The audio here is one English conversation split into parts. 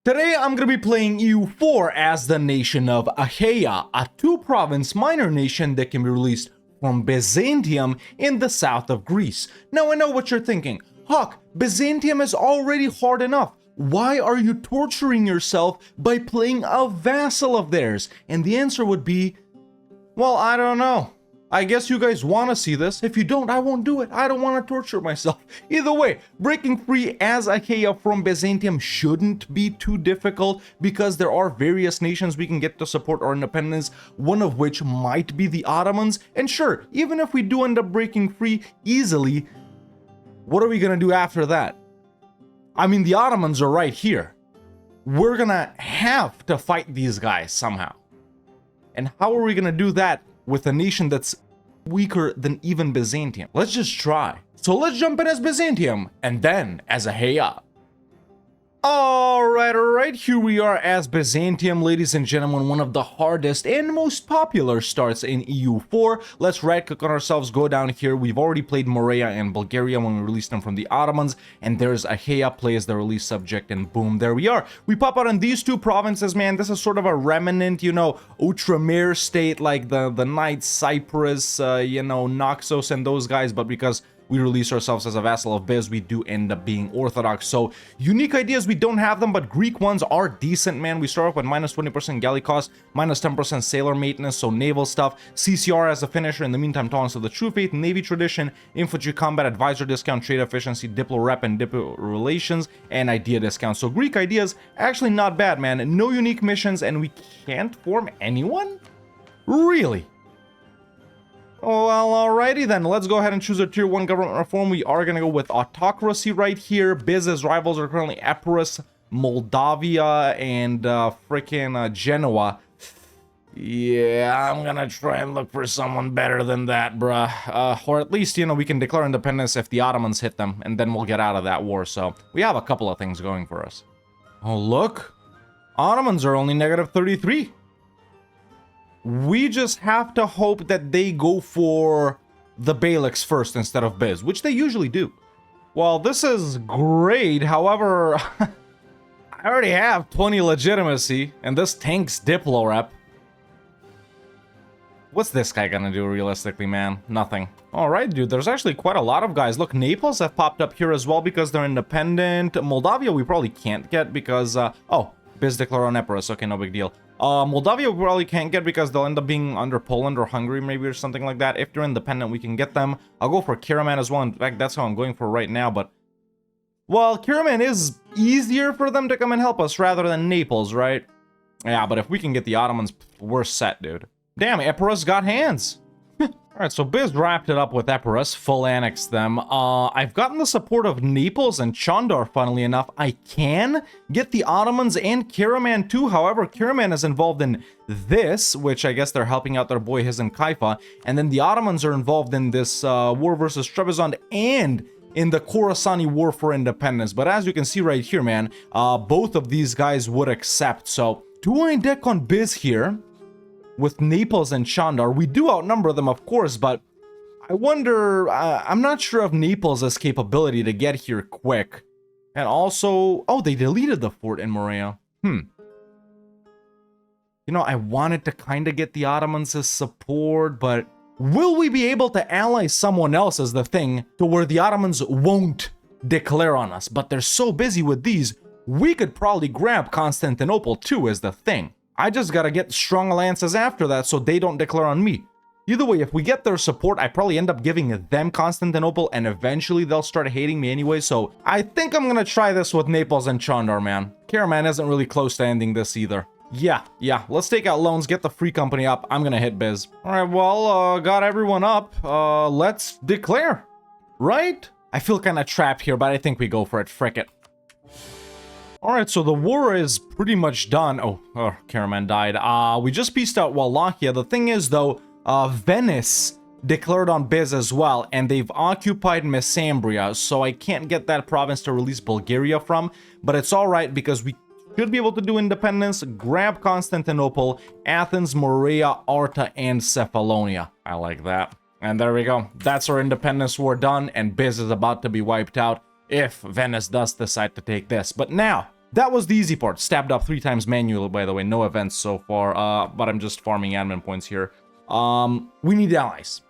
Today I'm going to be playing EU4 as the nation of Achaia, a two-province minor nation that can be released from Byzantium in the south of Greece. Now I know what you're thinking, Hawk, Byzantium is already hard enough. Why are you torturing yourself by playing a vassal of theirs? And the answer would be, well, I don't know. I guess you guys want to see this. If you don't, I won't do it. I don't want to torture myself. Either way, breaking free as Achaia from Byzantium shouldn't be too difficult because there are various nations we can get to support our independence, one of which might be the Ottomans. And sure, even if we do end up breaking free easily, what are we going to do after that? I mean, the Ottomans are right here. We're going to have to fight these guys somehow. And how are we going to do that with a nation that's weaker than even Byzantium? Let's just try. So let's jump in as Byzantium, and then as Achaia. Alright, here we are as Byzantium, ladies and gentlemen, one of the hardest and most popular starts in EU4. Let's right-click on ourselves, go down here. We've already played Morea and Bulgaria when we released them from the Ottomans, and there's Achaia, play as the release subject, and boom, there we are. We pop out in these two provinces, man. This is sort of a remnant, you know, Outremer state, like the Knights, Cyprus, you know, Naxos and those guys, but because we release ourselves as a vassal of Biz, we do end up being Orthodox. So, unique ideas, we don't have them, but Greek ones are decent, man. We start off with minus 20% galley cost, minus 10% sailor maintenance, so naval stuff, CCR as a finisher, in the meantime, tolerance of the true faith, navy tradition, infantry combat, advisor discount, trade efficiency, diplo rep, and diplo relations, and idea discount. So, Greek ideas, actually not bad, man. No unique missions, and we can't form anyone? Really? Well, alrighty then, let's go ahead and choose a tier 1 government reform. We are going to go with autocracy right here. Biz's rivals are currently Epirus, Moldavia, and freaking Genoa. Yeah, I'm gonna try and look for someone better than that, bruh. Or at least, you know, we can declare independence if the Ottomans hit them, and then we'll get out of that war. So, we have a couple of things going for us. Oh, look. Ottomans are only negative 33. We just have to hope that they go for the Beyliks first instead of Biz, which they usually do. Well, this is great. However, I already have 20 legitimacy, and this tanks Diplo rep. What's this guy gonna do realistically, man? Nothing. Alright, dude, there's actually quite a lot of guys. Look, Naples have popped up here as well because they're independent. Moldavia we probably can't get because, oh, Biz declare on Epirus. Okay, no big deal. Moldavia we probably can't get because they'll end up being under Poland or Hungary maybe or something like that. If they're independent, we can get them. I'll go for Karaman as well. In fact, that's how I'm going for right now, but... well, Karaman is easier for them to come and help us rather than Naples, right? Yeah, but if we can get the Ottomans, we're set, dude. Damn, Epirus got hands. Alright, so Biz wrapped it up with Epirus, full annex them. I've gotten the support of Naples and Chandar, funnily enough. I can get the Ottomans and Karaman too. However, Karaman is involved in this, which I guess they're helping out their boy Hizm Kaifa. And then the Ottomans are involved in this war versus Trebizond and in the Khorasani War for Independence. But as you can see right here, man, both of these guys would accept. So, do I deck on Biz here with Naples and Chandar? We do outnumber them, of course, but I wonder, I'm not sure of Naples' capability to get here quick. And also, oh, they deleted the fort in Morea. You know, I wanted to kind of get the Ottomans' support, but will we be able to ally someone else is the thing, to where the Ottomans won't declare on us? But they're so busy with these, we could probably grab Constantinople too is the thing. I just gotta get strong alliances after that so they don't declare on me. Either way, if we get their support, I probably end up giving them Constantinople, and eventually they'll start hating me anyway, so I think I'm gonna try this with Naples and Chandar, man. Karaman isn't really close to ending this either. Yeah, let's take out loans, get the free company up. I'm gonna hit Biz. Alright, well, got everyone up. Let's declare, right? I feel kinda trapped here, but I think we go for it. Frick it. Alright, so the war is pretty much done. Oh, Karaman died. We just pieced out Wallachia. The thing is, though, Venice declared on Biz as well, and they've occupied Messambria, so I can't get that province to release Bulgaria from, but it's alright because we should be able to do independence, grab Constantinople, Athens, Morea, Arta, and Cephalonia. I like that. And there we go. That's our independence war done, and Biz is about to be wiped out if Venice does decide to take this. But now, That was the easy part. Stabbed up 3 times manually, by the way. No events so far, but I'm just farming admin points here. We need allies.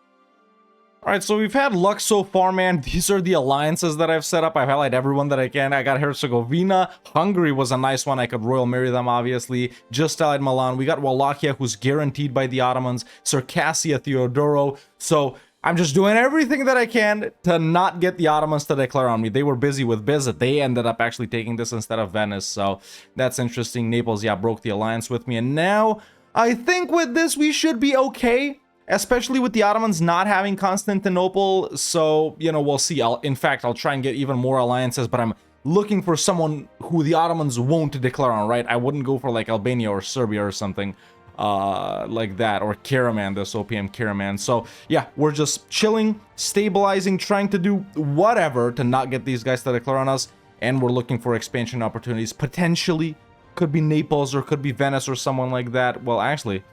Alright, so we've had luck so far, man. These are the alliances that I've set up. I've highlighted everyone that I can. I got Herzegovina. Hungary was a nice one. I could royal marry them, obviously. Just allied Milan. We got Wallachia, who's guaranteed by the Ottomans. Circassia, Theodoro. So I'm just doing everything that I can to not get the Ottomans to declare on me. They were busy with Bizet. They ended up actually taking this instead of Venice. So that's interesting. Naples, yeah, broke the alliance with me. And now I think with this we should be okay. Especially with the Ottomans not having Constantinople, so, you know, we'll see. In fact, I'll try and get even more alliances, but I'm looking for someone who the Ottomans won't declare on, right? I wouldn't go for, like, Albania or Serbia or something like that, or Karaman, this OPM Karaman. So, yeah, we're just chilling, stabilizing, trying to do whatever to not get these guys to declare on us, and we're looking for expansion opportunities. Potentially, could be Naples or could be Venice or someone like that. Well, actually,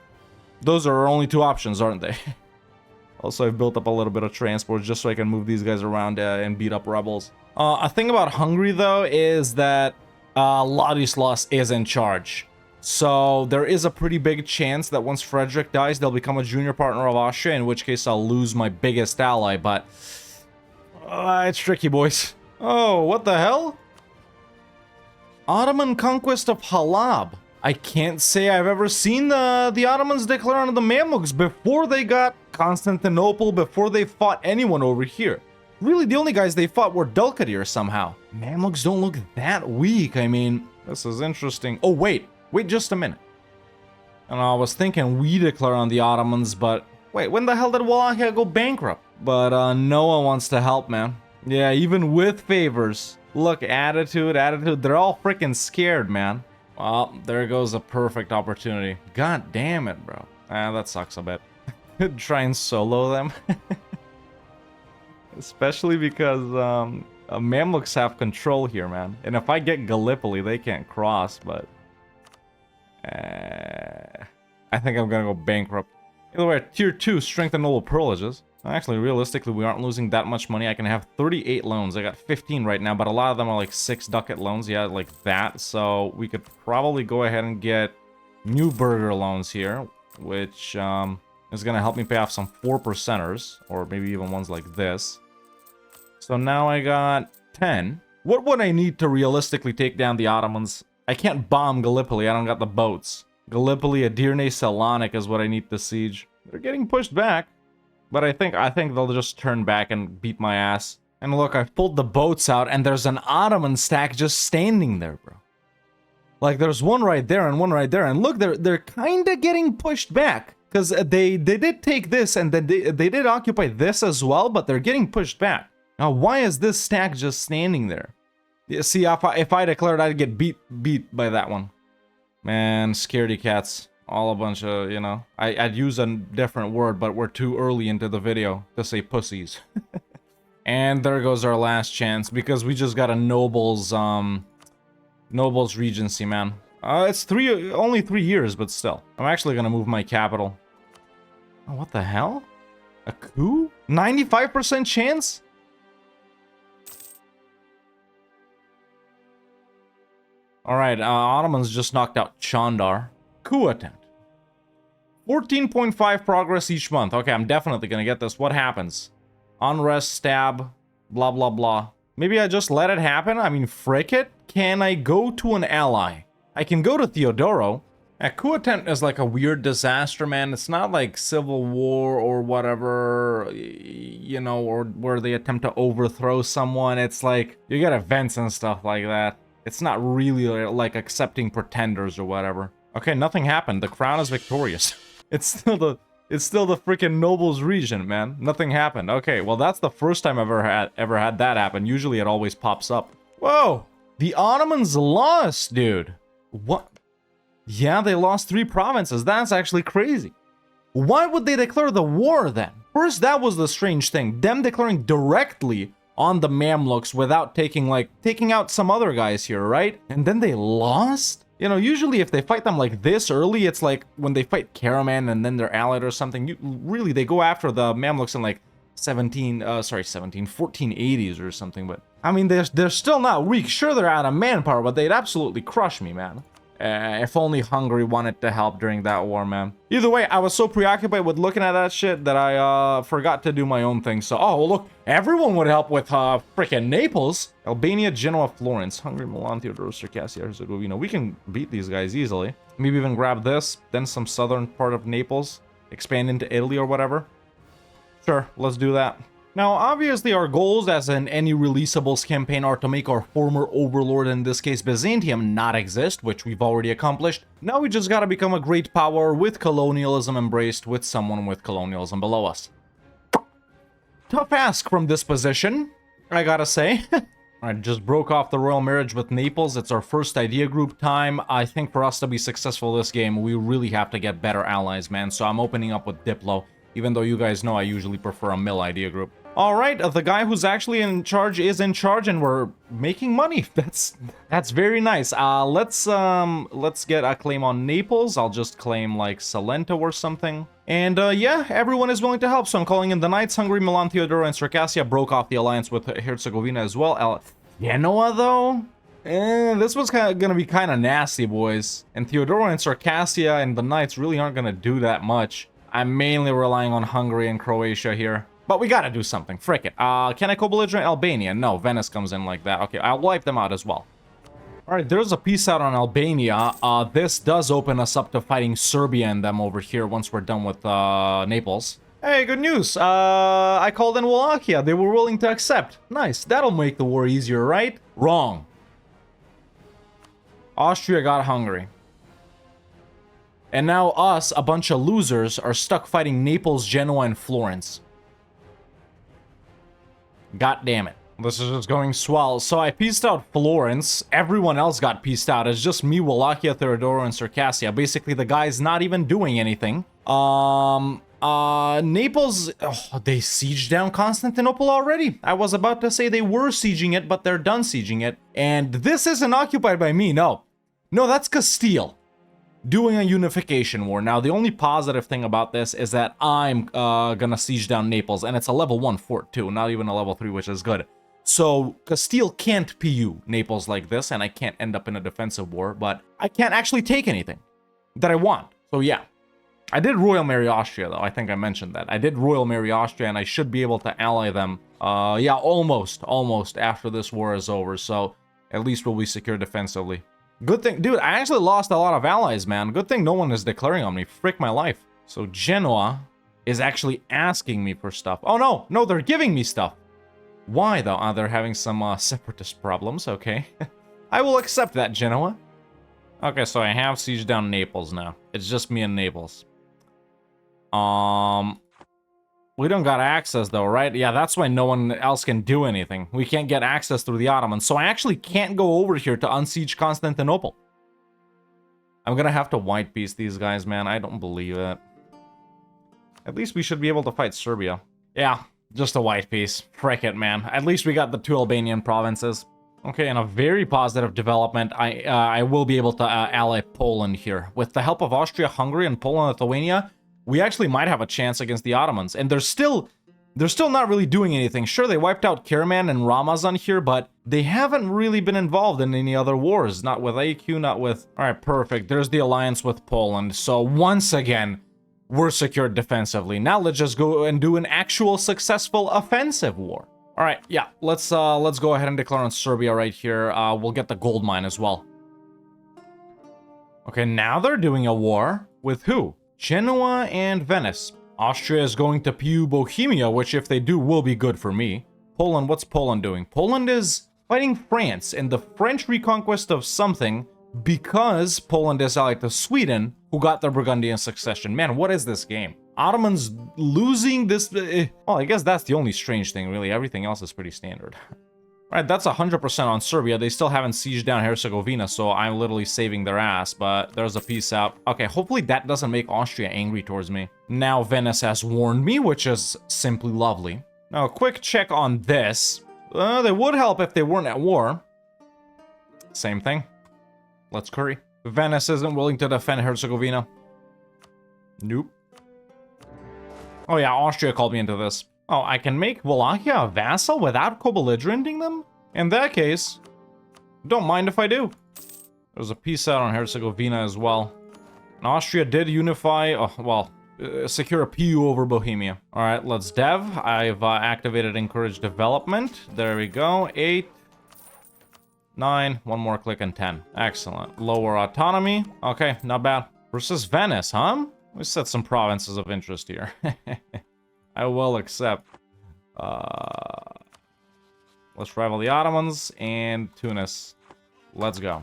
those are our only 2 options, aren't they? Also, I've built up a little bit of transport just so I can move these guys around and beat up rebels. A thing about Hungary, though, is that Ladislas is in charge. So there is a pretty big chance that once Frederick dies, they'll become a junior partner of Austria, in which case I'll lose my biggest ally, but it's tricky, boys. Oh, what the hell? Ottoman conquest of Halab. I can't say I've ever seen the Ottomans declare on the Mamluks before they got Constantinople, before they fought anyone over here. Really, the only guys they fought were Dulkadir somehow. Mamluks don't look that weak. I mean, this is interesting. Oh, wait just a minute. And I was thinking we declare on the Ottomans, but wait, when the hell did Wallachia go bankrupt? But no one wants to help, man. Yeah, even with favors. Look, attitude, they're all freaking scared, man. Well, there goes a perfect opportunity. God damn it, bro. That sucks a bit. Try and solo them. Especially because Mamluks have control here, man. And if I get Gallipoli, they can't cross, but I think I'm gonna go bankrupt. Either way, tier 2, strength and noble privileges. Actually, realistically, we aren't losing that much money. I can have 38 loans. I got 15 right now, but a lot of them are like 6 ducat loans. Yeah, like that. So we could probably go ahead and get new burger loans here, which is going to help me pay off some 4%ers, or maybe even ones like this. So now I got 10. What would I need to realistically take down the Ottomans? I can't bomb Gallipoli. I don't got the boats. Gallipoli, Edirne, Salonik is what I need to siege. They're getting pushed back. But I think they'll just turn back and beat my ass. And look, I've pulled the boats out, and there's an Ottoman stack just standing there, bro. Like, there's one right there and one right there. And look, they're kind of getting pushed back. Because they did take this, and then they did occupy this as well, but they're getting pushed back. Now, why is this stack just standing there? You see, if I declared, I'd get beat by that one. Man, scaredy cats. All a bunch of, you know, I'd use a different word, but we're too early into the video to say pussies. And there goes our last chance, because we just got a nobles regency, man. It's only 3 years, but still. I'm actually gonna move my capital. Oh, what the hell? A coup? 95% chance? Alright, Ottomans just knocked out Chandar. Coup attempt. 14.5 progress each month. Okay, I'm definitely gonna get this. What happens? Unrest, stab, blah, blah, blah. Maybe I just let it happen? I mean, frick it. Can I go to an ally? I can go to Theodoro. A coup attempt is like a weird disaster, man. It's not like civil war or whatever, you know, or where they attempt to overthrow someone. It's like, you get events and stuff like that. It's not really like accepting pretenders or whatever. Okay, nothing happened. The crown is victorious. It's still the freaking nobles region, man. Nothing happened. Okay, well that's the first time I've ever had that happen. Usually it always pops up. Whoa! The Ottomans lost, dude. What? Yeah, they lost 3 provinces. That's actually crazy. Why would they declare the war then? First, that was the strange thing. Them declaring directly on the Mamluks without taking out some other guys here, right? And then they lost? You know, usually if they fight them like this early, it's like when they fight Karaman and then they're allied or something, really they go after the Mamluks and like 1480s or something, but I mean, they're still not weak. Sure, they're out of manpower, but they'd absolutely crush me, man. If only Hungary wanted to help during that war, man. Either way, I was so preoccupied with looking at that shit that I forgot to do my own thing. So, oh, well, look, everyone would help with freaking Naples. Albania, Genoa, Florence, Hungary, Milan, Theodorus, Circassia, Herzegovina. We can beat these guys easily. Maybe even grab this, then some southern part of Naples, expand into Italy or whatever. Sure, let's do that. Now, obviously, our goals as in any Releasables campaign are to make our former overlord, in this case Byzantium, not exist, which we've already accomplished. Now we just gotta become a great power with colonialism embraced with someone with colonialism below us. Tough ask from this position, I gotta say. Alright, just broke off the royal marriage with Naples. It's our first idea group time. I think for us to be successful this game, we really have to get better allies, man. So I'm opening up with Diplo, even though you guys know I usually prefer a mill idea group. Alright, the guy who's actually in charge is in charge, and we're making money. That's very nice. Let's get a claim on Naples. I'll just claim like Salento or something. And yeah, everyone is willing to help, so I'm calling in the Knights. Hungary, Milan, Theodora, and Circassia broke off the alliance with Herzegovina as well. Genoa, though? This was gonna be kind of nasty, boys. And Theodora and Circassia and the Knights really aren't gonna do that much. I'm mainly relying on Hungary and Croatia here. But we gotta do something. Frick it. Can I co-belligerate Albania? No, Venice comes in like that. Okay, I'll wipe them out as well. Alright, there's a peace out on Albania. This does open us up to fighting Serbia and them over here once we're done with Naples. Hey, good news. I called in Wallachia. They were willing to accept. Nice. That'll make the war easier, right? Wrong. Austria got Hungary. And now us, a bunch of losers, are stuck fighting Naples, Genoa, and Florence. God damn it. This is just going swell. So I pieced out Florence. Everyone else got pieced out. It's just me, Wallachia, Theodora, and Circassia. Basically, the guy's not even doing anything. Naples... Oh, they sieged down Constantinople already. I was about to say they were sieging it, but they're done sieging it. And this isn't occupied by me, no. No, that's Castile. Doing a unification war. Now, the only positive thing about this is that I'm gonna siege down Naples, and it's a level 1 fort too, not even a level 3, which is good. So, Castile can't PU Naples like this, and I can't end up in a defensive war, but I can't actually take anything that I want. So yeah. I did Royal Marry Austria, though. I think I mentioned that. I did Royal Marry Austria, and I should be able to ally them, yeah, almost after this war is over, so at least we'll be secure defensively. Good thing, dude, I actually lost a lot of allies, man. Good thing no one is declaring on me. Frick my life. So Genoa is actually asking me for stuff. Oh, no. No, they're giving me stuff. Why, though? They're having some separatist problems. Okay. I will accept that, Genoa. Okay, so I have sieged down Naples now. It's just me and Naples. We don't got access, though, right? Yeah, that's why no one else can do anything. We can't get access through the Ottomans, so I actually can't go over here to unsiege Constantinople. I'm gonna have to white piece these guys, man. I don't believe it. At least we should be able to fight Serbia. Yeah, just a white piece. Frick it, man. At least we got the 2 Albanian provinces. Okay, and a very positive development, I will be able to ally Poland here. With the help of Austria, Hungary, and Poland and Lithuania, we actually might have a chance against the Ottomans. And they're still not really doing anything. Sure, they wiped out Karaman and Ramazan here, but they haven't really been involved in any other wars. Not with AQ, not with... Alright, perfect. There's the alliance with Poland. So once again, we're secured defensively. Now let's just go and do an actual successful offensive war. Alright, yeah, let's go ahead and declare on Serbia right here. We'll get the gold mine as well. Okay, now they're doing a war with who? Genoa and Venice. Austria is going to PU Bohemia, which if they do will be good for me. Poland, what's Poland doing? Poland is fighting France in the French reconquest of something because Poland is allied to Sweden, who got the Burgundian succession. Man, what is this game? Ottomans losing this... Well, I guess that's the only strange thing, really. Everything else is pretty standard. Alright, that's 100% on Serbia. They still haven't sieged down Herzegovina, so I'm literally saving their ass, but there's a peace out. Okay, hopefully that doesn't make Austria angry towards me. Now Venice has warned me, which is simply lovely. Now, a quick check on this. They would help if they weren't at war. Same thing. Let's curry. Venice isn't willing to defend Herzegovina. Nope. Oh yeah, Austria called me into this. Oh, I can make Wallachia a vassal without co-belligerenting them? In that case, don't mind if I do. There's a peace out on Herzegovina as well. And Austria did unify, secure a PU over Bohemia. All right, let's dev. I've activated encourage development. There we go. 8, 9, one more click and 10. Excellent. Lower autonomy. Okay, not bad. Versus Venice, huh? We set some provinces of interest here. I will accept. Let's rival the Ottomans and Tunis. Let's go.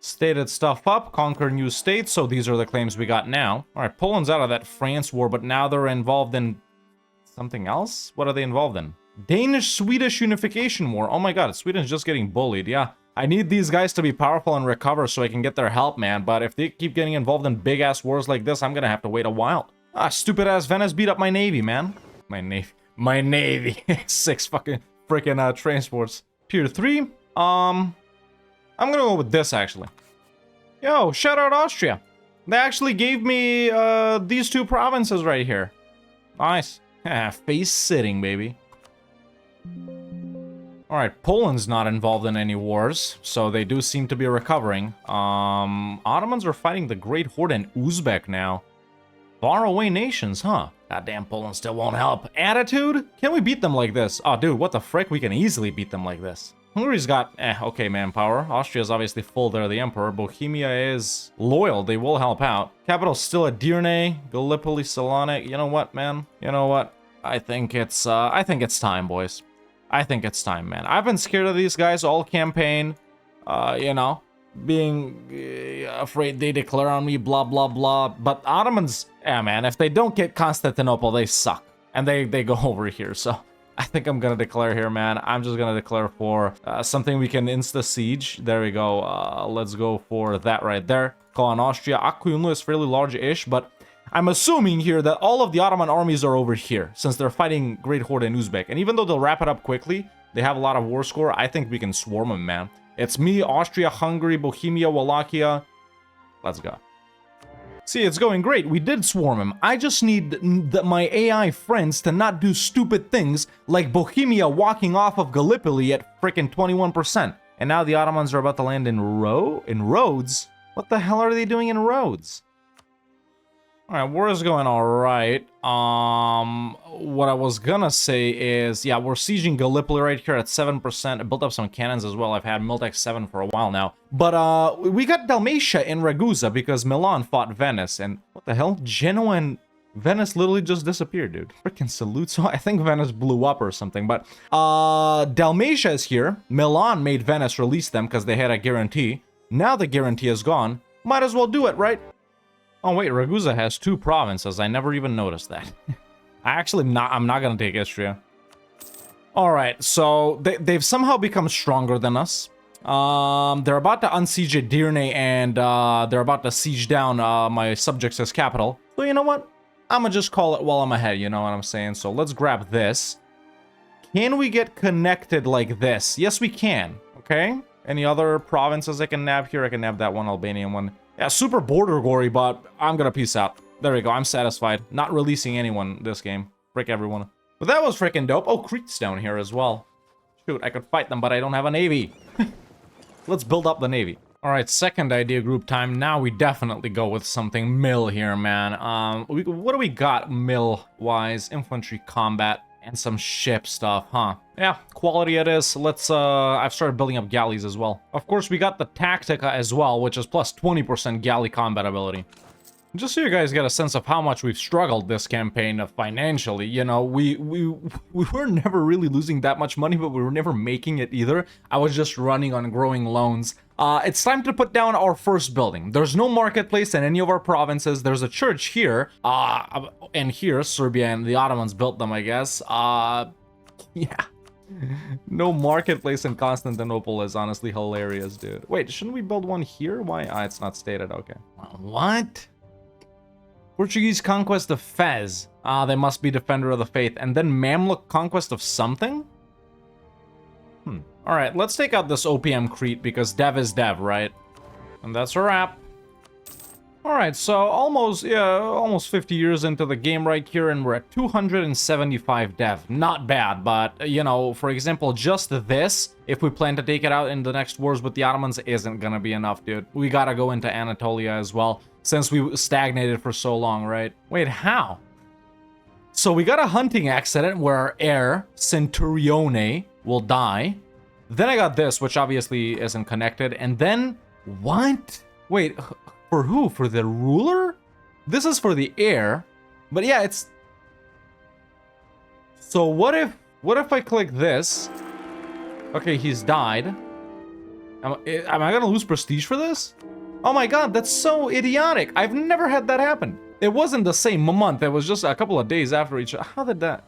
Stated stuff up, conquer new states, so these are the claims we got now. Alright, Poland's out of that France war, but now they're involved in something else? What are they involved in? Danish-Swedish unification war. Oh my god, Sweden's just getting bullied, yeah. I need these guys to be powerful and recover so I can get their help, man, but if they keep getting involved in big-ass wars like this, I'm gonna have to wait a while. Ah, stupid-ass Venice beat up my navy, man. My navy. 6 fucking freaking transports. Tier 3, I'm gonna go with this, actually. Yo, shout out Austria. They actually gave me these 2 provinces right here. Nice. Face sitting, baby. Alright, Poland's not involved in any wars, so they do seem to be recovering. Ottomans are fighting the Great Horde and Uzbek now. Faraway nations, huh? Goddamn, Poland still won't help. Attitude? Can we beat them like this? Oh, dude, what the frick? We can easily beat them like this. Hungary's got, okay manpower. Austria's obviously full there, the Emperor. Bohemia is loyal, they will help out. Capital's still at Dirne, Gallipoli, Salonik. You know what, man? You know what? I think it's time, boys. I think it's time, man. I've been scared of these guys all campaign. You know, being afraid they declare on me, blah, blah, blah. But Ottomans, yeah, man, if they don't get Constantinople, they suck. And they go over here, so... I think I'm gonna declare here, man. I'm just gonna declare for something we can insta-siege. There we go. Let's go for that right there. Call on Austria. Akuyunlu is fairly large-ish, but I'm assuming here that all of the Ottoman armies are over here, since they're fighting Great Horde and Uzbek. And even though they'll wrap it up quickly, they have a lot of war score, I think we can swarm them, man. It's me, Austria, Hungary, Bohemia, Wallachia. Let's go. See, it's going great. We did swarm him. I just need my AI friends to not do stupid things like Bohemia walking off of Gallipoli at frickin' 21%. And now the Ottomans are about to land in Rhodes? What the hell are they doing in Rhodes? Alright, war is going alright. What I was gonna say is, yeah, we're sieging Gallipoli right here at 7%. I built up some cannons as well. I've had Miltex 7 for a while now. But, we got Dalmatia in Ragusa because Milan fought Venice. And what the hell? Genoa and Venice literally just disappeared, dude. Freaking salute. So I think Venice blew up or something. But, Dalmatia is here. Milan made Venice release them because they had a guarantee. Now the guarantee is gone. Might as well do it, right? Oh wait, Ragusa has 2 provinces. I never even noticed that. I'm not gonna take Istria. Alright, so they've somehow become stronger than us. They're about to unsiege Edirne and they're about to siege down my subjects' capital. So you know what? I'ma just call it while I'm ahead, you know what I'm saying? So let's grab this. Can we get connected like this? Yes, we can. Okay? Any other provinces I can nab here? I can nab that one Albanian one. Yeah, super border gory, but I'm gonna peace out. There we go, I'm satisfied. Not releasing anyone this game. Frick everyone. But that was freaking dope. Oh, Crete's down here as well. Shoot, I could fight them, but I don't have a navy. Let's build up the navy. Alright, second idea group time. Now we definitely go with something mill here, man. What do we got mill-wise? Infantry combat and some ship stuff, huh? Yeah, quality it is. Let's, I've started building up galleys as well. Of course, we got the Tactica as well, which is plus 20% galley combat ability. Just so you guys get a sense of how much we've struggled this campaign financially, you know, we were never really losing that much money, but we were never making it either. I was just running on growing loans. It's time to put down our first building. There's no marketplace in any of our provinces. There's a church here, and here, Serbia and the Ottomans built them, I guess. Yeah. No marketplace in Constantinople is honestly hilarious, dude. Wait, shouldn't we build one here? Why? It's not stated, okay. What? Portuguese conquest of Fez. They must be defender of the faith. And then Mamluk conquest of something? Alright, let's take out this OPM Crete because dev is dev, right? And that's a wrap. All right, so almost 50 years into the game right here, and we're at 275 dev. Not bad, but, you know, for example, just this, if we plan to take it out in the next wars with the Ottomans, isn't gonna be enough, dude. We gotta go into Anatolia as well, since we stagnated for so long, right? Wait, how? So we got a hunting accident where our heir, Centurione, will die. Then I got this, which obviously isn't connected, and then... What? Wait... For who? For the ruler? This is for the heir. But yeah, it's... So what if I click this? Okay, he's died. Am I gonna lose prestige for this? Oh my god, that's so idiotic. I've never had that happen. It wasn't the same month. It was just a couple of days after each other. How did that...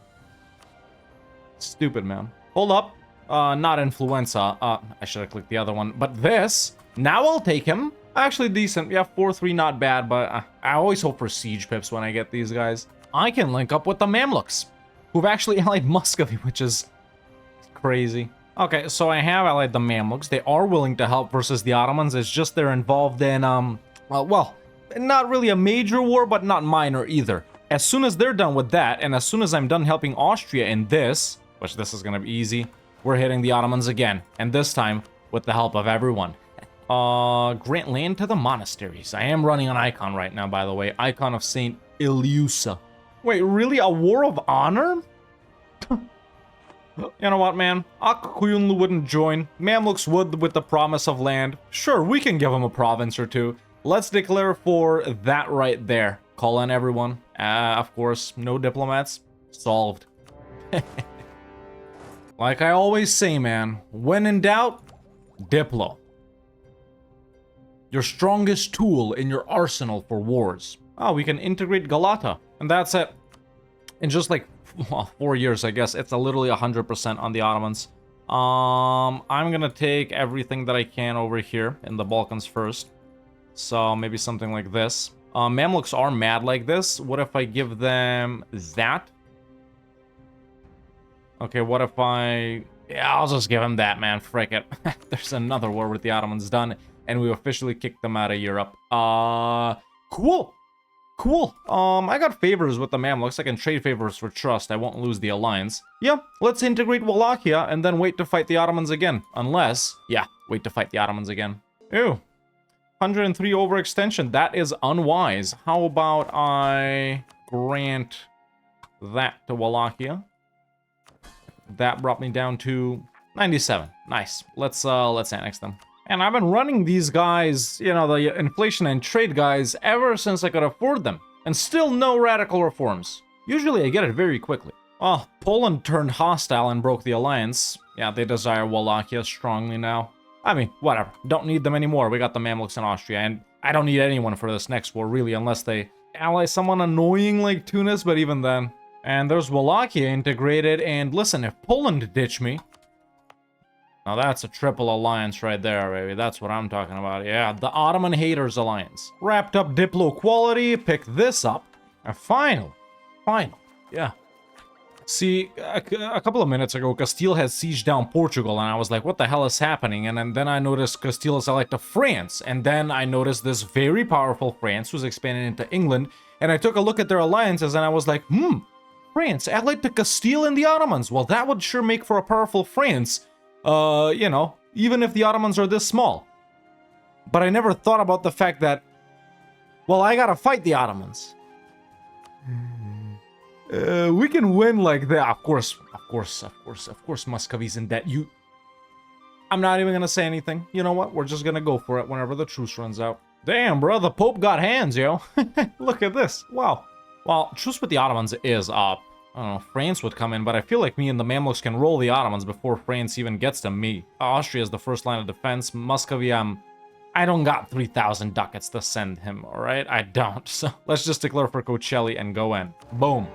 Stupid, man. Hold up. Not influenza. I should have clicked the other one. But this... Now I'll take him. Actually decent. Yeah, 4-3, not bad, but I always hope for siege pips when I get these guys. I can link up with the Mamluks, who've actually allied Muscovy, which is crazy. Okay, so I have allied the Mamluks. They are willing to help versus the Ottomans. It's just they're involved in, well, not really a major war, but not minor either. As soon as they're done with that, and as soon as I'm done helping Austria in this, which this is gonna be easy, we're hitting the Ottomans again, and this time with the help of everyone. Grant land to the monasteries. I am running an icon right now, by the way. Icon of Saint Ileusa. Wait, really? A war of honor? You know what, man? Akkuyunlu wouldn't join. Mamluks would with the promise of land. Sure, we can give them a province or two. Let's declare for that right there. Call in everyone. Of course, no diplomats. Solved. Like I always say, man. When in doubt, Diplo. Your strongest tool in your arsenal for wars. Oh, we can integrate Galata. And that's it. In just like, well, 4 years, I guess. It's literally 100% on the Ottomans. I'm gonna take everything that I can over here in the Balkans first. So maybe something like this. Mamluks are mad like this. What if I give them that? Okay, what if I... Yeah, I'll just give them that, man. Frick it. There's another war with the Ottomans done. And we officially kicked them out of Europe. Cool. Cool. I got favors with the Mamluks. I can trade favors for trust. I won't lose the alliance. Yeah, let's integrate Wallachia and then wait to fight the Ottomans again. Unless, yeah, wait to fight the Ottomans again. Ew. 103 overextension. That is unwise. How about I grant that to Wallachia? That brought me down to 97. Nice. Let's annex them. And I've been running these guys, you know, the inflation and trade guys, ever since I could afford them. And still no radical reforms. Usually I get it very quickly. Oh, Poland turned hostile and broke the alliance. Yeah, they desire Wallachia strongly now. I mean, whatever. Don't need them anymore. We got the Mamluks in Austria, and I don't need anyone for this next war, really, unless they ally someone annoying like Tunis, but even then. And there's Wallachia integrated, and listen, if Poland ditch me... Now that's a triple alliance right there, baby. That's what I'm talking about. Yeah, the Ottoman Haters Alliance. Wrapped up Diplo quality, pick this up. And final. Yeah. See, a couple of minutes ago, Castile had sieged down Portugal, and I was like, what the hell is happening? And then I noticed Castile is allied to France, and then I noticed this very powerful France was expanding into England, and I took a look at their alliances, and I was like, France allied to Castile and the Ottomans. Well, that would sure make for a powerful France. You know, even if the Ottomans are this small. But I never thought about the fact that, well, I gotta fight the Ottomans. We can win like that. Of course, Muscovy's in debt. I'm not even gonna say anything. You know what? We're just gonna go for it whenever the truce runs out. Damn, bro, the Pope got hands, yo. Look at this. Wow. Well, truce with the Ottomans is up. I don't know, France would come in, but I feel like me and the Mamluks can roll the Ottomans before France even gets to me. Austria is the first line of defense. Muscovy, I don't got 3,000 ducats to send him, alright? I don't. So let's just declare for Cocelli and go in. Boom.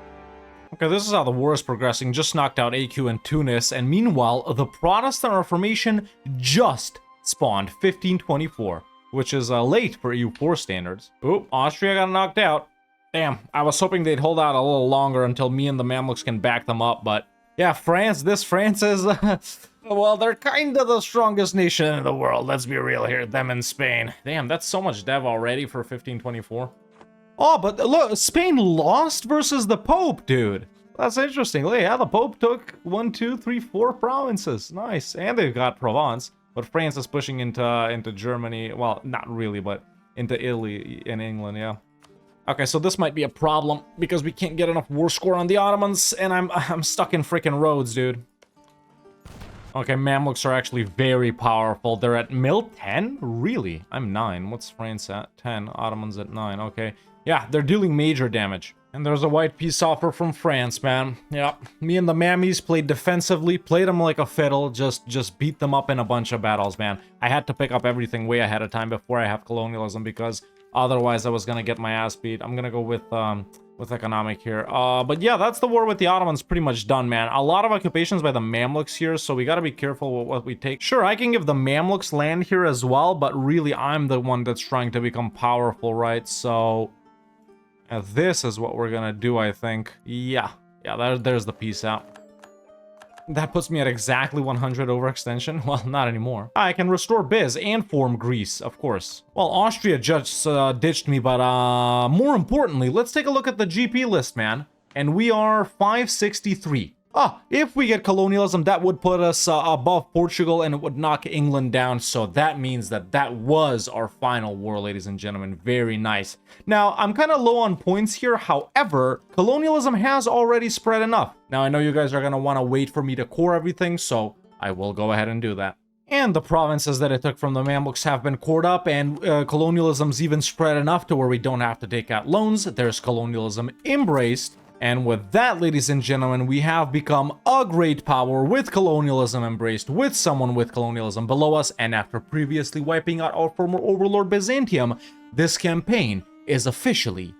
Okay, this is how the war is progressing. Just knocked out AQ and Tunis, and meanwhile, the Protestant Reformation just spawned 1524, which is late for EU4 standards. Oop, Austria got knocked out. Damn, I was hoping they'd hold out a little longer until me and the Mamluks can back them up, but Yeah, France, this France is, well, they're kind of the strongest nation in the world. Let's be real here, them and Spain. Damn, that's so much dev already for 1524. Oh, but look, Spain lost versus the Pope, dude. That's interesting. Yeah, the Pope took 1, 2, 3, 4 provinces. Nice. And they got Provence. But France is pushing into Germany. Well, not really, but into Italy and England, yeah. Okay, so this might be a problem because we can't get enough war score on the Ottomans, and I'm stuck in freaking Rhodes, dude. Okay, Mamluks are actually very powerful. They're at mil 10? Really? I'm 9. What's France at? 10. Ottomans at 9. Okay. Yeah, they're dealing major damage. And there's a white peace offer from France, man. Yeah, me and the Mammies played defensively, played them like a fiddle, just beat them up in a bunch of battles, man. I had to pick up everything way ahead of time before I have colonialism because otherwise I was gonna get my ass beat. I'm gonna go with economic here. But yeah, that's the war with the Ottomans pretty much done, man. A lot of occupations by the Mamluks here, so we gotta be careful with what we take. Sure, I can give the Mamluks land here as well, but really I'm the one that's trying to become powerful, right? So this is what we're gonna do, I think. Yeah, there's the peace out. That puts me at exactly 100 overextension. Well, not anymore. I can restore Biz and form Greece, of course. Well, Austria just ditched me, but more importantly, let's take a look at the GP list, man. And we are 563. If we get colonialism, that would put us above Portugal and it would knock England down. So that means that was our final war, ladies and gentlemen. Very nice. Now, I'm kind of low on points here. However, colonialism has already spread enough. Now, I know you guys are going to want to wait for me to core everything, so I will go ahead and do that. And the provinces that it took from the Mamluks have been cored up, and colonialism's even spread enough to where we don't have to take out loans. There's colonialism embraced. And with that, ladies and gentlemen, we have become a great power with colonialism embraced, with someone with colonialism below us, and after previously wiping out our former overlord Byzantium, this campaign is officially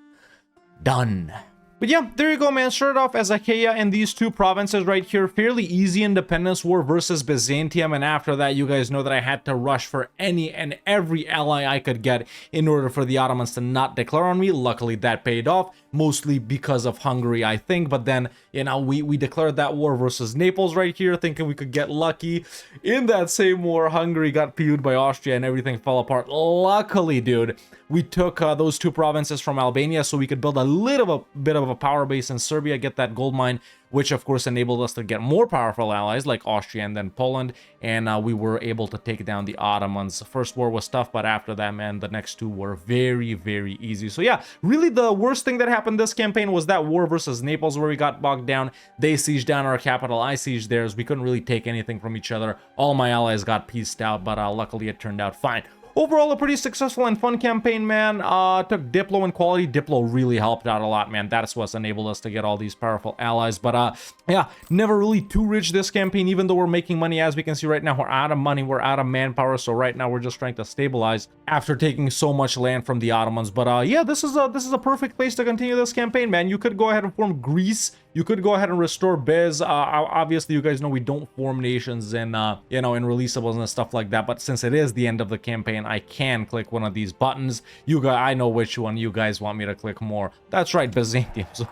done. But yeah, there you go, man. Started off as Achaia and these two provinces right here. Fairly easy independence war versus Byzantium. And after that, you guys know that I had to rush for any and every ally I could get in order for the Ottomans to not declare on me. Luckily, that paid off. Mostly because of Hungary, I think. But then, you know, we declared that war versus Naples right here, thinking we could get lucky. In that same war, Hungary got PU'd by Austria and everything fell apart. Luckily, dude, we took those two provinces from Albania so we could build a little bit of a power base in Serbia, get that gold mine, which of course enabled us to get more powerful allies like Austria and then Poland, and we were able to take down the Ottomans. The first war was tough, but after that, man, the next two were very, very easy. So yeah, really the worst thing that happened this campaign was that war versus Naples where we got bogged down. They sieged down our capital, I sieged theirs. We couldn't really take anything from each other. All my allies got pieced out, but luckily it turned out fine. Overall, a pretty successful and fun campaign, man. Took Diplo and quality. Diplo really helped out a lot, man. That's what's enabled us to get all these powerful allies. But yeah, never really too rich this campaign, even though we're making money. As we can see right now, we're out of money, we're out of manpower. So right now, we're just trying to stabilize after taking so much land from the Ottomans. But yeah, this is a perfect place to continue this campaign, man. You could go ahead and form Greece. You could go ahead and restore Biz. Obviously, you guys know we don't form nations in, you know, in releasables and stuff like that. But since it is the end of the campaign, I can click one of these buttons. I know which one you guys want me to click more. That's right, Byzantium. So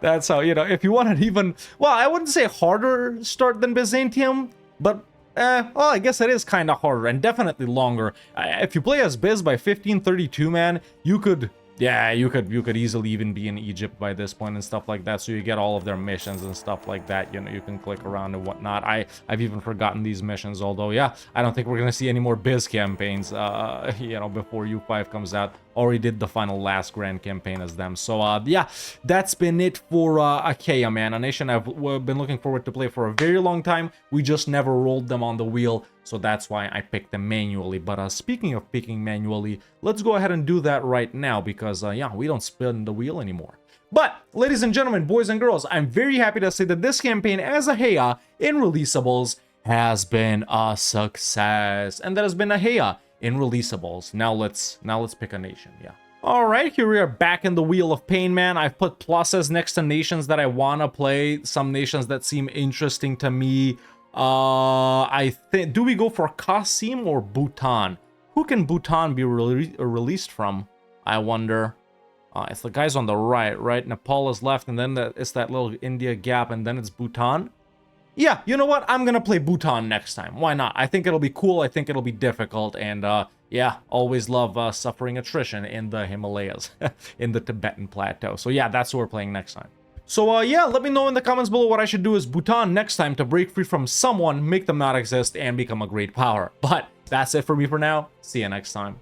that's how, you know, if you want an even, well, I wouldn't say harder start than Byzantium, but well, I guess it is kind of harder and definitely longer. If you play as Biz by 1532, man, you could... Yeah, you could easily even be in Egypt by this point and stuff like that, so you get all of their missions and stuff like that. You know, you can click around and whatnot. I've even forgotten these missions, although, yeah, I don't think we're gonna see any more Biz campaigns, you know, before U5 comes out. Already did the final last grand campaign as them. So, yeah, that's been it for Achaia, man. A nation I've been looking forward to play for a very long time. We just never rolled them on the wheel, so that's why I picked them manually. But speaking of picking manually, let's go ahead and do that right now because, yeah, we don't spin the wheel anymore. But, ladies and gentlemen, boys and girls, I'm very happy to say that this campaign as Achaia in Releasables has been a success. And that has been Achaia in Releasables. Now let's pick a nation, yeah. Alright, here we are back in the Wheel of Pain, man. I've put pluses next to nations that I want to play, some nations that seem interesting to me. I think, do we go for Qasim or Bhutan? Who can Bhutan be released from? I wonder. It's the guys on the right? Nepal is left, and then it's that little India gap, and then it's Bhutan. yeah, you know what? I'm gonna play Bhutan next time. Why not? I think it'll be cool. I think it'll be difficult. And yeah, always love suffering attrition in the Himalayas, in the Tibetan plateau. So yeah, that's what we're playing next time. So yeah, let me know in the comments below what I should do as Bhutan next time to break free from someone, make them not exist, and become a great power. But that's it for me for now. See you next time.